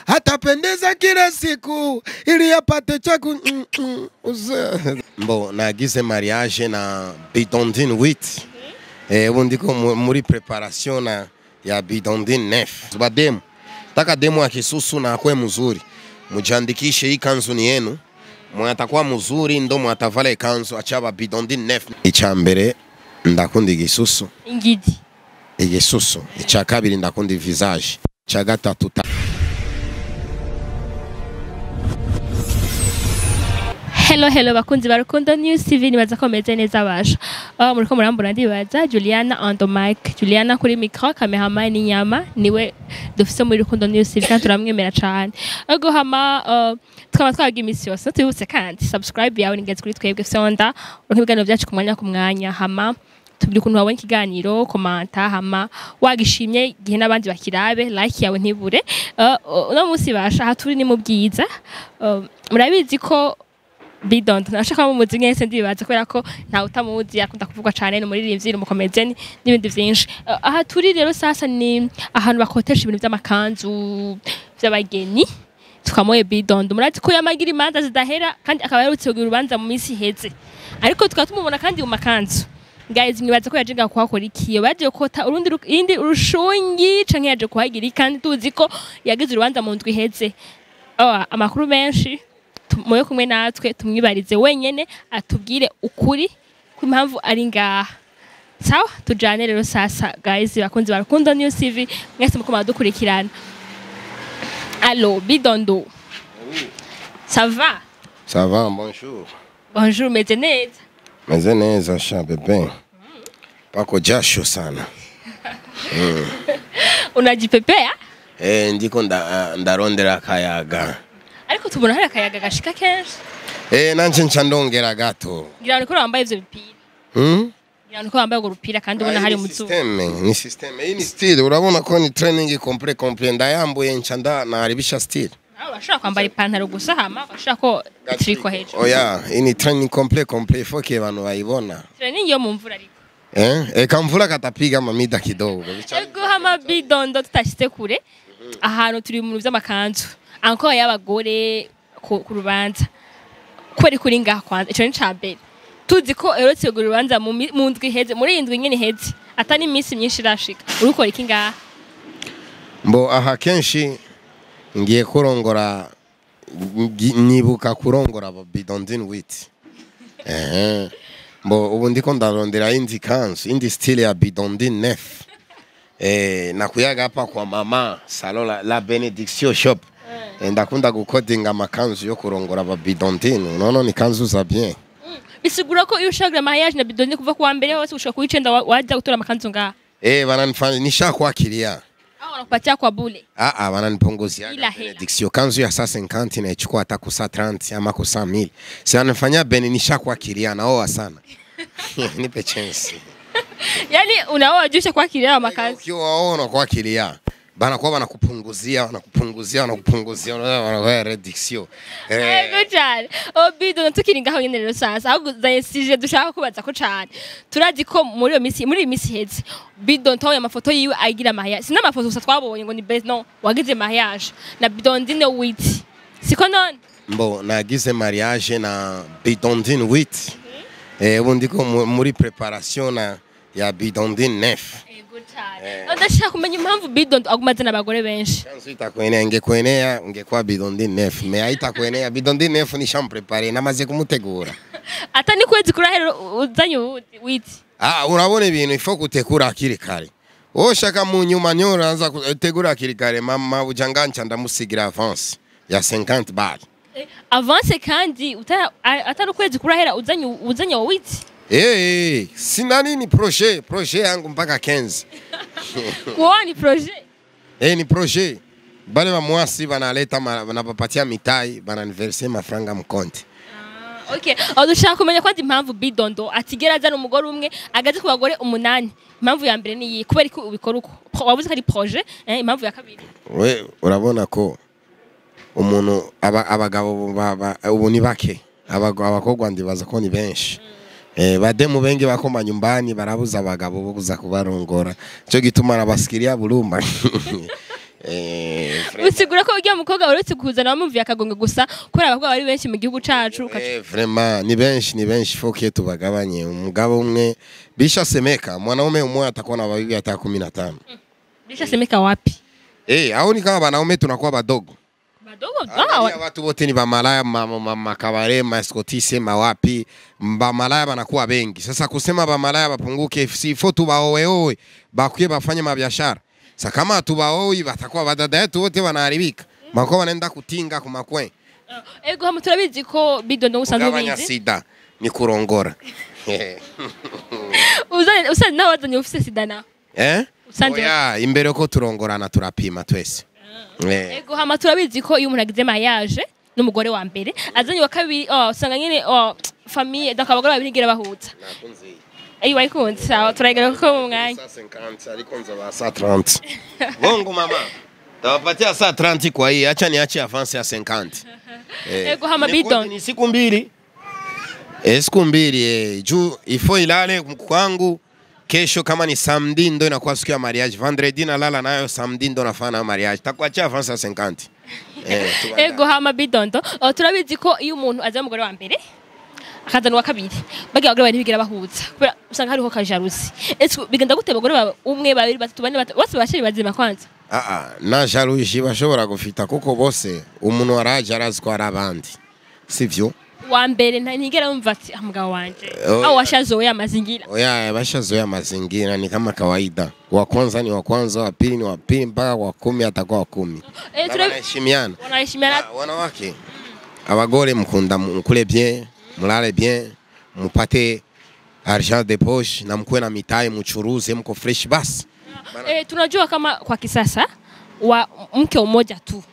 Atapendeza kila siku ili apate chaku Mbo nagize mariage na Bidondine 8. Ubu ndiko muri preparation na ya Bidondine 9. Bademu taka demu akisusu na akwe mzuri mujandikishe hii kanzu ni yenu mwatakuwa mzuri ndo mwatavala ikanzu achaba Bidondine 9. Ichambere ndakundi igisusu ingidi igisusu icha kabiri ndakundi visage cha gatatu Hello bakunzi barukundo News TV nibaza ko meze neza basha. Muriko murambura ndibaza Juliana on the mic. Juliana kuri micro cameraman n'inyama niwe dufise muri Rukundo News TV kandi turamwemera cyane. Ego hama twaba twaga imisi yose tubutse kandi subscribe yawe ningeze kuri twebwe sonda urkibiganiro byacu ku mwanya hama tubiri ukuntu wabonye ikiganiro komanta hama wagishimye gihe nabandi bakirabe like yawe ntibure. No musi basha haturi ni mu byiza. Murabizi ko Bidondine nashaka mu muzi ngese ndibaza kubera ko nta utamuzi akunda kuvuga cyane no muri rimvyi mukomezeni n'ibindi byinshi. Aha turi rero sasa ni ahantu bakotesha ibintu by'amakanzu by'abageni tukamoye Bidondine murazi ko yamagira imanza zidahera kandi akaba yarutse kugira urubanza mu minsi heze ariko tukatumubona kandi mu makanzu guys mwibaza ko yaje ngakora ikiyo baje kota indi urushungi canke yaje kuhagira kandi tuzi ko yagize urubanza mu ndwi heze. Amakuru menshi moyo kumwe natwe tumwibarize wenyene atubwire ukuri ku impamvu ari ngaha. Sawa tujane rero sasa guys bakunzi barukundo News TV mwese mukoma dukurikirana. Allo Bidondine. Ça va? Ça va, bonjour. Bonjour meze neza. Meze neza sha bebe. Pako jasho sana. Unajipepea? Ndiko ndarondera akayaga. Ariko tubona hari akayaga gashika kenshi. Nanje ncandongera gato. Ngira niko wambaye ivyo bipira. Ngira niko wambaye urupira kandi ubona hari muzuba. Ni system. Iyi ni style urabona ko ni training complete ndayambuye ncanda na haribisha style. Bashaka kwambara ipantaro gusa hama bashaka ko triko hejuru. Oya, iyi ni training complete foke abantu bayibona. Training yo mu mvura ariko. Kamvura katapiga mamida kidogo. Ego hama Bidondine tutashite kure. Ahantu turi mu vy'amakanzu. Anko y'abagore ku rubanza kweri kuri ngaha kwanza ico ni cambere tuzi ko erotse ku rubanza mu ndwi heze muri indwi nyene heze atani iminsi myinshi irashika urukora iki ngaha. Mbo aha kenshi ngiye kurongora nibuka kurongora Bidondine 8. Mbo ubu ndiko ndarondera indi kanzu indi style ya Bidondine 9. Nakuyaga hapa kwa mama salon la Benediction shop. Ndakunda gukodinga amakanzu yo kurongora Bidondine nono ni kanzu za bien. Bisigura ko iyo ushaka mariage na Bidondine kuva kuwa mbere hose ushaka kuicenda waje gutora amakanzu ngaha. Bananifanya nisha kuakilia. Wanakupatia kwa bure. Wananipunguzia Benediction kanzu ya 150 na ichukua hata kusa 30 ama kusa 1000. Si anafanya beni nisha kuakilia naoa sana. Nipe chance. Yani unaoa jusha kuakilia makanzu. Ukiwaona kuakilia bana kwa wanakupunguzia wanakuwa Benediction. Ego cyane. Bidondine tukiri ngaho nyene rero sasa ahubwo zayesije dushaka kubaza ko cyane. Turazi ko muri misi heze Bidondine tawo amafoto yiwe agira mariage. Sina amafoto gusa twabonye ngo ni best no wagize mariage na Bidondine 8. Siko none? Mbo nagize mariage na Bidondine 8. Ubu ndiko muri preparation na ya Bidondine 9. Ndashaka kumenya impamvu Bidondine agumaze n'abagore benshi. Kanzu itakwenea ngekwa Bidondine 9 me aitakwenea Bidondine 9 ni prepare namaze kumutegura. Atani kwezi kurahera uzanye witi. Urabona ibintu ifo gutegura akiri kare. Shaka mu nyuma nyora anza gutegura akiri kare mama bujanganca ndamusigira avance ya 50 bar. Avance kandi atari kwezi kurahera uzanye witi. Sina nini projet yangu mpaka 15. Kwa ni projet? Ni projet. Bale ba mwasi banaleta banapapatia mitai bananiverser mafranga mkonti. Okay. Dushaka kumenya kwandi impamvu Bidondine atigera azana umugore umwe agaze ku bagore 8. Impamvu ya mbere ni kubera ko ubikora uko. Wabuze ko ari projet, impamvu ya kabiri. We urabona ko umuntu abagabo ubu ni bake. Abakogwa ndibaza ko ni benshi. Bademu bengi bakoma nyumbani barabuza abagabo bo kuza kubarongora cyo gituma nabasikiria buruma. usigura ko ujya mukobwa uretse kuzana bamumviye akagonga gusa kubera abakobwa bari benshi mu gihugu cacu vraiment ni benshi foke tubagabanye umugabo umwe bisha semeka mwanaume mmoja atakuwa na wawili hata 15 bisha semeka wapi hao ni kama wanaume tunakuwa badogo watu wote ni bamalaya makabare maskotise mawapi bamalaya banakuwa bengi sasa kusema bamalaya bapunguke sifo tubaoweowe bakuye bafanye mabiashara sasa kama tubaoi batakuwa badada yetu wote wanaharibika mako wanaenda kutinga kumakwe ego hama turabizi ko Bidondo usanzwe bizi sida ni kurongora usani nawe wazanye ufise sida na oya imbere ko turongorana turapima twese ego hama turabizi ko iyo umuntu agize mariage n'umugore wa mbere azanye wa kabiri usanga nyene famille donc abagore babiri bahuza Ayi wayikunze sawa turagera ko mu mwanya 50 ariko nza ba 30 bongo mama tawapatia saa 30 kwa hii acha niache avance ya 50 ego hama Bidondo ni siku mbili juu ifo ilale kwangu kesho kama ni samedi ndo inakuwa siku ya mariage vendredi na lala nayo samedi ndo nafanya mariage takuachia avance ya 50 ego hama Bidondo turabizi ko iyo umuntu aza umugore wa mbere akazana wa kabiri bagiye abagore bari bigira bahuza kubera usanga hariho kajarusi bigenda gute abagore umwe babiri batatu bane bose bashiri bazima kwanza na jarusi bashobora gufita kuko bose umuntu waraje araziko arabandi sivyo wa mbere ntigera umva ati mugabo wanje au washazoea mazingira oya bashazoea mazingira ni kama kawaida wa kwanza ni wa kwanza wa pili ni wa pili mpaka wa 10 atakuwa wa 10 wanaheshimiana wanawake abagore mkunda mkule bien mulale bien mupate argent de poche na mkwe na mitai mchuruze mko fresh basi tunajua kama kwa kisasa wa mke mmoja tu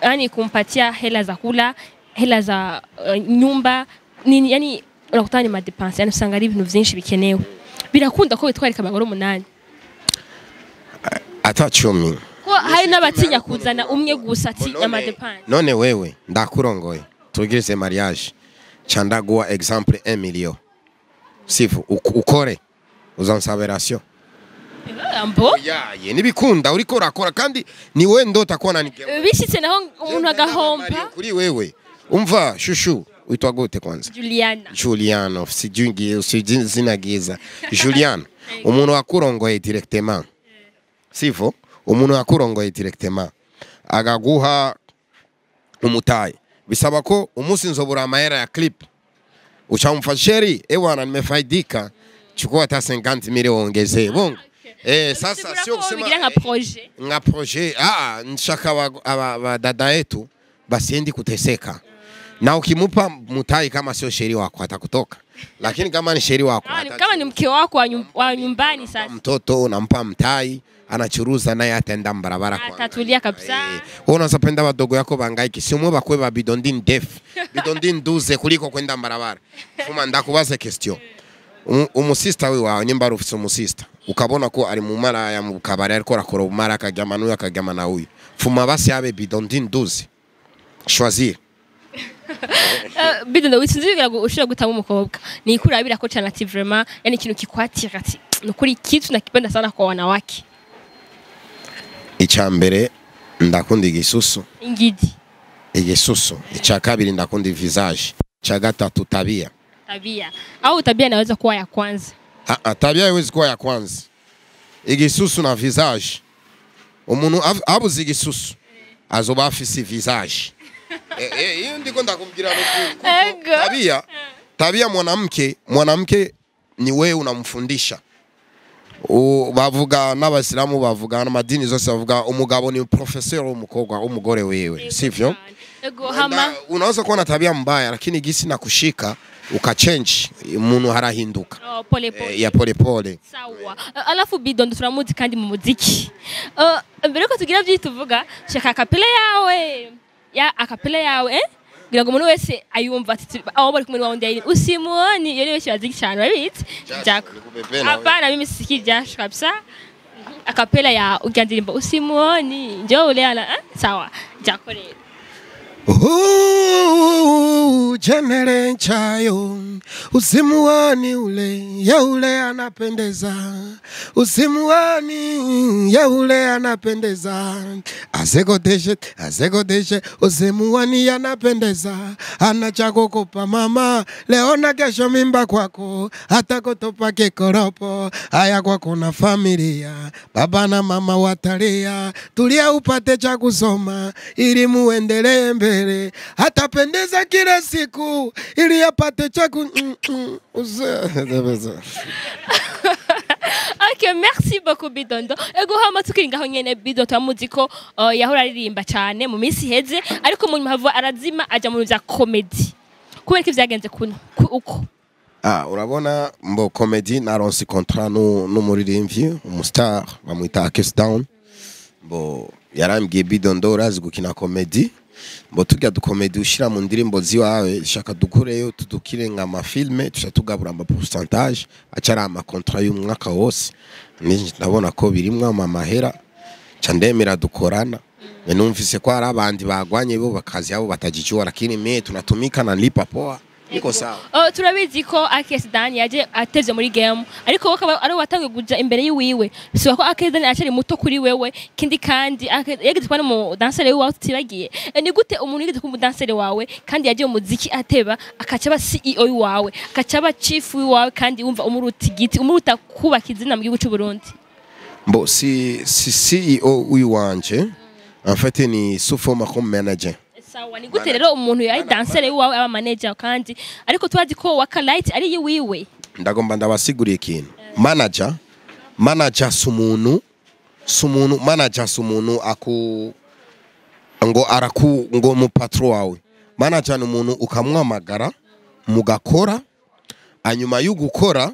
yani kumpatia hela za kula hela za nyumba nini yani unakutana ni madepense yani usanga ari ibintu byinshi bikenewe birakunda ko bitwarika abagore 8 ata 10 ko hari n'abatinya kuzana umwe gusa ati amadepense none wewe ndakurongoye tugirize mariage chandaguwa exemple 1 million sifu ukore uzansabirasyo ambo ye nibikunda uriko urakora kandi ni we ndo takona ni bishitse naho umuntu agahomba kuri wewe umva shushu uitwa gute kwanza Juliano sijinagiza Juliano umuntu wakurongoye directement sifu umuntu wakurongoye directement agaguha umutaye bisaba ko umunsi nzobura amahera ya clip uchamfasheri ewana nimefaidika chukua hata 50 milioni ongezee bongo sasa sio kusema nka projet nshaka dada yetu basiendi kuteseka na ukimupa mutai kama sio sheri wako atakutoka lakini kama ni sheri wako kama ni mke wako wa nyumbani sasa mtoto unampa mtai anachuruza naye atenda mbarabara kwa atatulia kabisa unasapenda wadogo yako bangaiki sio mwe bakwe ba bidondin def bidondin 12 kuliko kwenda mbarabara fuma ndakubaza question umusista we wawe nyimba rufise umusista ukabona ko ari mu mara ya mu kabari ariko rakora umara akajama n'uyu akajama na uyu fuma basi yabe bidondin 12 choisir Bidondo wisinzira ushobora gutama umukobwa ni ikurabira ko cyane ati vraiment yani ikintu kikwatira ati nukuri kitu nakipenda sana kwa wanawake icyambere ndakunda igisusu ingidi igisusu icya kabiri ndakunda visage icya gatatu tabia au tabia inaweza kuwa ya kwanza tabia haiwezi kuwa ya kwanza igisusu na visage umuntu abuze igisusu azoba afise visage hiyo ndiko ndakumbira tabia mwanamke ni wewe unamfundisha bavuga n'abasilamu bavuga n'amadini zose bavuga umugabo ni professeur w'umukobwa umugore wewe sivyo unaweza kuwa na tabia mbaya lakini gisi na kushika ukachange umuntu harahinduka ya pole pole sawa alafu Bidondo turamuzi kandi mu muziki mbere ko tugira byituvuga shaka akapela yawe ngira ngo umuntu wese ayumva ati aho bari kumwe n'awundi yari usimuoni yari wese baziki cyane right jako hapana mimi sikija kabisa akapela ya ugandirimba usimuoni njoo uleana sawa jako rero Jenere chayo usimuani ule ya ule anapendeza usimuani ya ule anapendeza asegodeshe usimuani anapendeza anachako kupa mama leo na kesho mimba kwako hata kutopa kikoropo haya kwako na familia baba na mama watalia tulia upate cha kusoma ili muendelee mbele atapendeza kila siku ili apate cha Okay, merci beaucoup Bidondo. Ego hama tukiri ngaho nyene Bidondo twamuzi ko yahora aririmba cyane mu minsi heze ariko mu nyuma hava arazima aja mu bya comedy. Kubera ko vyagenze kuno uko. Urabona mbo comedy naronse contrat n'umuririmbyi umustar bamwita Kiss Down. Mbo yarambwiye Bidondo urazi gukina comedy. Mbo tujya dukomedi ushira mu ndirimbo ziwawe shaka dukureyo tudukire nka amafilme tushatugabura ama pourcentage acara ama contrat y'umwaka wose ndabona ko birimwa amahera candemera dukorana numvise ko ari abandi bagwanye bo bakazi yabo batagicyora lakini mimi tunatumika na lipa poa niko sawa. Turabizi ko Akes Dan yaje atevye muri game ariko bakaba ari watangiye kuja imbere yiwiwe bisuba ko Akes Dan acari muto kuri wewe kindi kandi yagize kwa mu dansere wawe tutibagiye ni gute umuntu yigeze ku dansere wawe kandi yaje mu muziki ateba akaca ba CEO wawe akaca ba chief wawe kandi umva umuruti giti umuruta kubaka izina mu gihugu cy'u Burundi. Mbo si CEO uyu wanje en fait ni sous-forme comme manager. Sawa ni gute rero umuntu yayi dansere wawe aba manager kandi ariko twazi ko Waka Light ari yiwiwe ndagomba ndabasiguriye ikintu manager sumuntu manager sumuntu ngo mu patron wawe manager n'umuntu ukamwamagara mugakora anyuma y'ugukora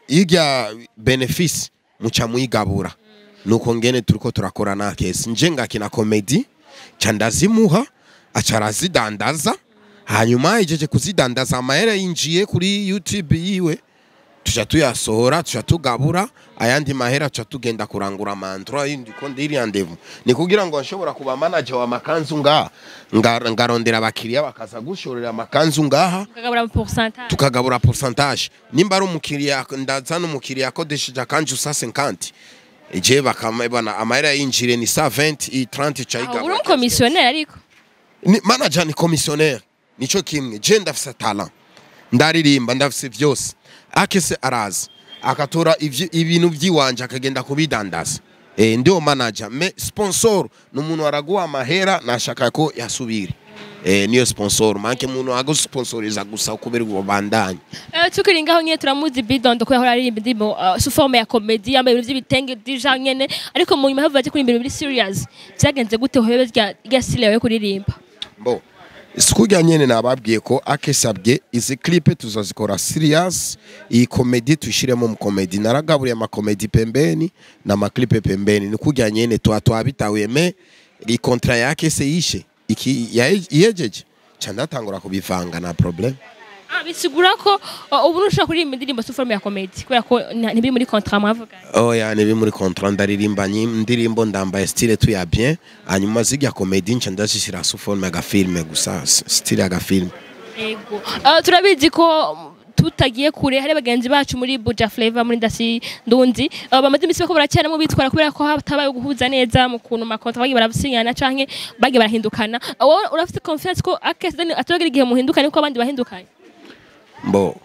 iga benefits muca mwigabura nuko ngene turiko turakora na Akes nje ngakina comedy candazimuha acarazidandaza hanyuma ijeje kuzidandaza amahera yinjiye kuri YouTube yiwe tuja tuyasohora tuja tugabura ayandi mahera tuja tugenda kurangura amandro yindi ko ndiri yandevu ni kugira ngo nshobora kuba manager wa makanzu ngarondera abakiriya bakaza gushorera amakanzu ngaha tukagabura pourcentage nimba ari umukiriya ndaza n'umukiriya kodeshije akanju 150 je bakamebana amahera yinjire ni 120 30 chaiga uri commissionnaire ariko ni manager ni commissionnaire nico kimwe je ndafise talent ndaririmba ndafise vyose Akese arazi akatora ibintu vyiwanje akagenda kubidandaza ndio manager me sponsor n'umuntu araguha amahera nashaka ko yasubire niyo sponsor manke muntu agusponsoriza gusa kubera ubandanye tukiri ngaho nyene turamuzi Bidondo ko yahora aririmba ndimo sous forme ya comedy yambaye ibintu by'ibitenge déjà nyene ariko mu nyuma havaje kuri imbere biri serious byagenze gute hobe rya style yawe kuririmba mbo Sikuja nyene nababwiye ko akesabye izi clip tuzazikora serious iyi comedy tushiremo mu comedy naragaburiye ama comedy pembeni na ma clip pembeni nikujya nyene twabitawe me ri contrat yake se yishe iki yejeje candatangura kubivanga na problem bisigura ko ubu nushaka kuririmba indirimbo sous forme ya comedy kubera ko ntibiri muri contrat mwavuga nibi muri contrat ndaririmba indirimbo ndambaye style tu ya bien hanyuma zigya comedy ncandashishira sous forme ya film gusa style ya film yego turabizi ko tutagiye kure hari bagenzi bacu muri Buja Flavor muri Ndasi Ndunzi bamaze imisi bako baracyana mu bitwara kubera ko hatabaye guhuza neza mu kuntu makontra bagi barabusinyana canke bagi barahindukana urafite confiance ko Akes Dan atogera igihe muhindukane ko abandi bahindukanye Mbo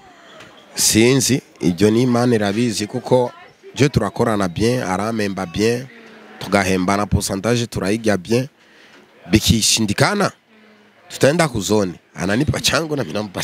sinzi ibyo ni Imana irabizi kuko je turakorana bien aramemba bien tugahembana pourcentage turaiga bien bikishindikana tutaenda kuzone ananipa changu na mimi nampa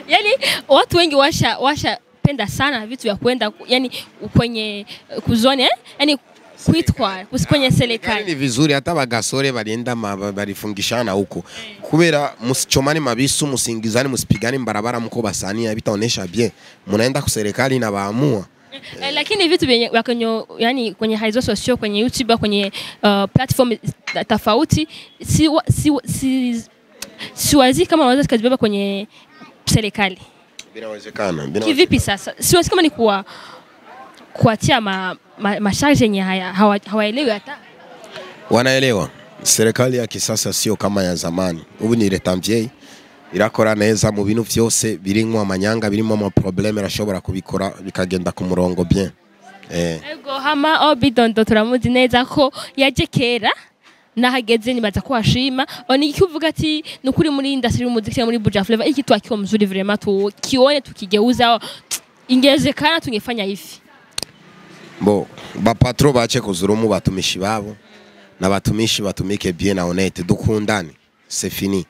yani watu wengi washa penda sana vitu vya kwenda yani kwenye kuzone yani kwitwara kwenye serikali ni vizuri hata bagasore balienda barifungishana huko kubera musichomani mabisu musingizani musipigani barabara mko basania bitaonesha bien munaenda ku serikali na baamua lakini vitu vyenye yani kwenye hizo social kwenye YouTube kwenye platform tofauti siwazi kama wanaweza kuzibeba kwenye serikali binawezekana kivipi sasa siwazi kama ni kuatia masharge yenye hawaelewi hata wanaelewa serikali ya kisasa sio kama ya zamani. Ubu ni leta mvyeyi irakora neza mu bintu vyose birimwo amanyanga birimo ama problème rashobora kubikora bikagenda ku murongo bien. Ego hama Obidondo turamuzi neza ko yaje kera nahageze nibaza ko ashima oni ikivuga ati nukuri muri industry y'umuziki muri Buja Flavor iki twakio mzuri vraiment tukione tukigeuza ingezekana tungefanya hivi. Bo bapatro bache kuzurumu batumishi babo na batumishi batumike bien na honnête dukundane c'est fini.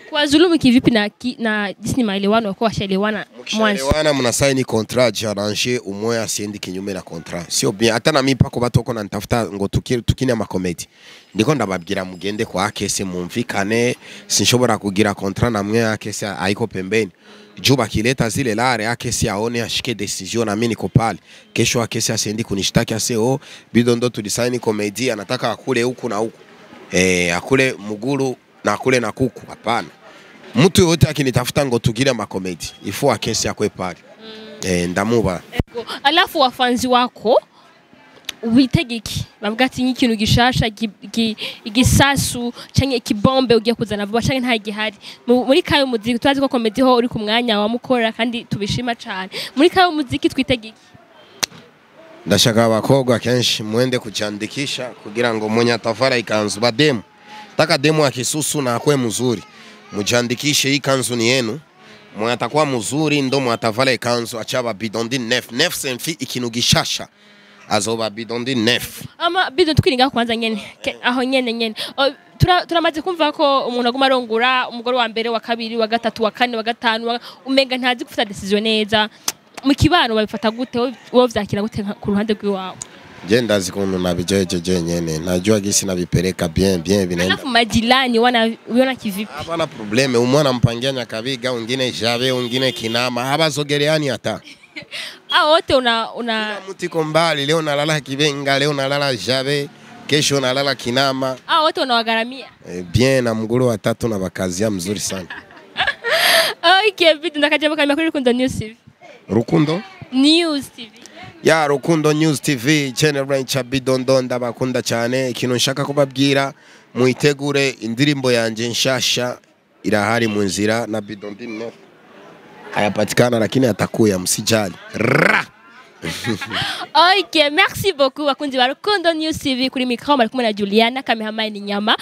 Kwa zulumu kivipi na Disney maelewano kwa washaelewana mwanzo? Mwana mnasaini contrat jaranje umoya asiendi kinyume na contrat. Sio bien hata na mimi pako batoko na nitafuta ngo tukine ama comedy. Ndiko ndababwira mugende kwa akese mumvikane sinshobora kugira contrat namwe akese aiko pembeni. Juba kileta zile lare akese aone ashike decision na mimi niko pale. Kesho akese asiendi kunishtaki ase Bidondo tulisaini comedy anataka akule huku na huku. Akule muguru na akule na kuku hapana. Mtu yote akinitafuta ngo tugire makomedi ifu akesi yakwe pale. Ndamuba. Alafu wafanzi wako witegeki bavuga ati ikintu gishasha igisasu canke ikibombe ugiye kuzana vuba canke nta gihari muri kayo muziki twazi ko komedi ho uri ku mwanya wa mukora kandi tubishima cyane muri kayo muziki twitegeki. Ndashaka abakobwa kenshi mwende kuchandikisha kugira ngo mwenye tafara ikanzu bademu taka demo akisusu na akwe mzuri mujandikishe ikanzu ni yenu mwatakuwa mzuri ndo mwatavala ikanzu achaba Bidondi nef senfi ikintu gishasha azoba Bidondi nef ama Bidondi twiringa kwanza nyene aho nyene turamaze kumva ko umuntu aguma arongura umugore wa mbere wa kabiri wa gatatu wa kane wa gatanu umenga ntazi gufata decision neza mu kibano babifata gute wo vyakira gute ku ruhande rw'iwawe? Jenda zikuntu nabijeje nyene najua gisi nabipeleka bien binaenda. Alafu majirani wiona kivipi? Hapana probleme umwana mpangia Nyakabiga wengine Jabe wengine Kinama habazogeleani hata. Wote una mtiko mbali leo nalala Kibenga leo nalala Jabe kesho nalala Kinama. Wote unawagaramia? Bien na mguru wa tatu na bakazia mzuri sana. Okay, vitu ndakaje kama kuri Rukundo News TV. Rukundo News TV. Ya Rukundo News TV channel range Bidondo ndabakunda cyane ikintu nshaka kubabwira muitegure indirimbo yanje nshasha irahari mu nzira na Bidondi nef hayapatikana lakini atakuya msijali. Okay, merci beaucoup bakunzi ba Rukundo News TV kuri micro bari kumwe na Juliana Kamehama ni nyama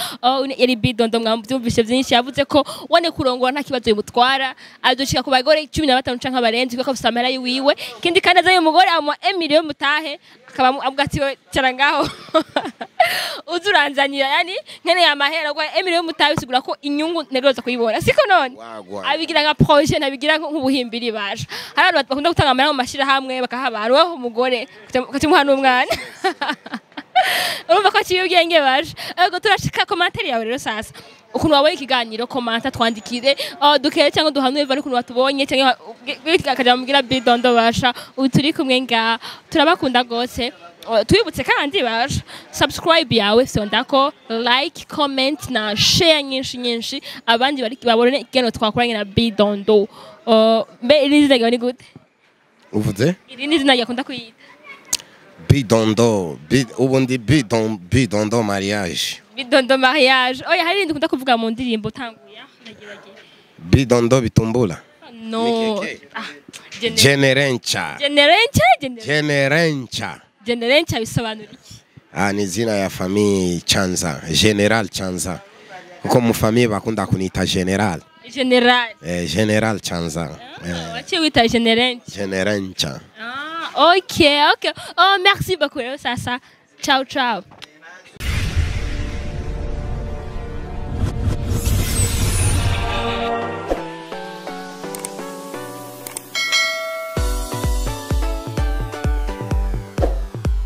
yari Bidondo mwambyumvise byinshi yavuze ko wane kurongora nta kibazo yimutwara adushika ku bagore 15 canka barenzi ko afite yiwe kindi kandi azaye umugore amwa Emilio mutahe akaba avuga ati cyara ngaho uzuranzanira yani nkene yamahera kwa Emilio mutahe sigura ko inyungu neroza kuyibona siko none abigira nka projet nabigira nk'ubuhimbiri baje hari abantu bakunda gutanga amara mu mashira hamwe bakahabara weho umugore katimuha n'umwana urumva ko kiyubwenge baje ego turashika commentaire yawe rero sasa ukuntu wabaye ikiganiro komanta twandikire dukere cyangwa duhanure bari kuntu batubonye cyangwa akaja mugira Bidondo basha uturi kumwe nga turabakunda gose twibutse kandi basha subscribe yawe sondako like comment na share nyinshi abandi bari babone igeno twakoranye na Bidondo mbe irize ni gute uvuze iri zina yakunda kuyita Bidondo ubundi Bidondo mariage Bidondo mariage oya hari ndikunda kuvuga mu ndirimbo tanguya nagerageye Bidondo bitumbula no Generencha bisobanura iki? Ni zina ya famille Chanza General Chanza uko mu famille bakunda kunita General General Chanza wachi wita Generencha Generencha okay merci beaucoup sasa ciao